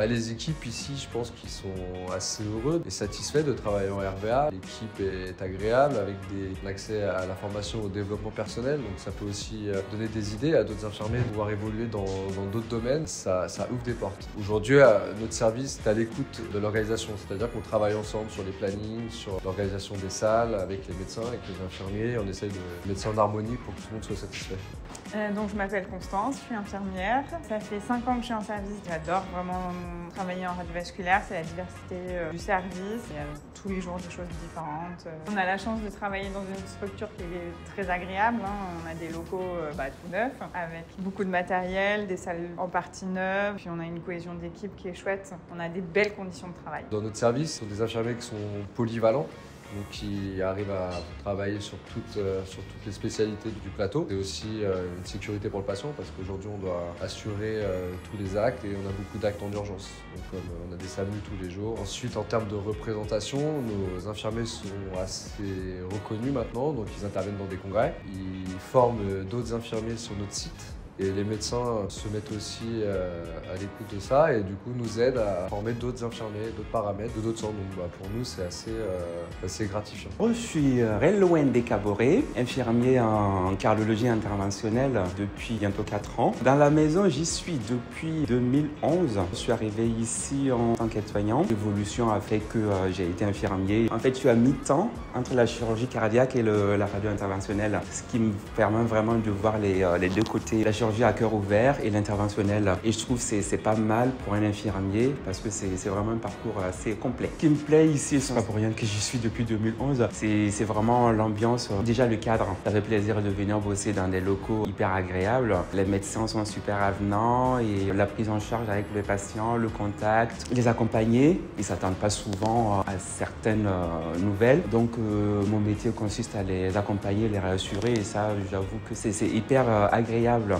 Les équipes ici, je pense qu'ils sont assez heureux et satisfaits de travailler en RVA. L'équipe est agréable avec un accès à la formation au développement personnel. Donc ça peut aussi donner des idées à d'autres infirmiers de pouvoir évoluer dans d'autres domaines. Ça ouvre des portes. Aujourd'hui, notre service est à l'écoute de l'organisation. C'est-à-dire qu'on travaille ensemble sur les plannings, sur l'organisation des salles avec les médecins, avec les infirmiers. On essaye de mettre ça en harmonie pour que tout le monde soit satisfait. Donc je m'appelle Constance, je suis infirmière. Ça fait 5 ans que je suis en service. J'adore vraiment travailler en radiovasculaire, c'est la diversité du service. Il y a tous les jours des choses différentes. On a la chance de travailler dans une structure qui est très agréable. On a des locaux tout neufs, avec beaucoup de matériel, des salles en partie neuves. Puis on a une cohésion d'équipe qui est chouette. On a des belles conditions de travail. Dans notre service, ce sont des infirmiers qui sont polyvalents. Donc qui arrivent à travailler sur toutes les spécialités du plateau. C'est aussi une sécurité pour le patient parce qu'aujourd'hui on doit assurer tous les actes et on a beaucoup d'actes en urgence. Donc comme on a des SAMU tous les jours. Ensuite en termes de représentation, nos infirmiers sont assez reconnus maintenant, donc ils interviennent dans des congrès. Ils forment d'autres infirmiers sur notre site. Et les médecins se mettent aussi à l'écoute de ça et du coup nous aident à former d'autres infirmiers, d'autres paramètres, de d'autres centres. Donc pour nous c'est assez gratifiant. Je suis Relwen Caboré, infirmier en cardiologie interventionnelle depuis bientôt 4 ans. Dans la maison, j'y suis depuis 2011. Je suis arrivé ici en tant qu'aide-soignant. L'évolution a fait que j'ai été infirmier. En fait, je suis à mi-temps entre la chirurgie cardiaque et la radio interventionnelle, ce qui me permet vraiment de voir les deux côtés. La chirurgie à cœur ouvert et l'interventionnel. Et je trouve que c'est pas mal pour un infirmier parce que c'est vraiment un parcours assez complet. Ce qui me plaît ici, c'est pas pour rien que j'y suis depuis 2011, c'est vraiment l'ambiance, déjà le cadre. Ça fait plaisir de venir bosser dans des locaux hyper agréables. Les médecins sont super avenants et la prise en charge avec les patients, le contact, les accompagner. Ils ne s'attendent pas souvent à certaines nouvelles. Donc mon métier consiste à les accompagner, les rassurer et ça, j'avoue que c'est hyper agréable.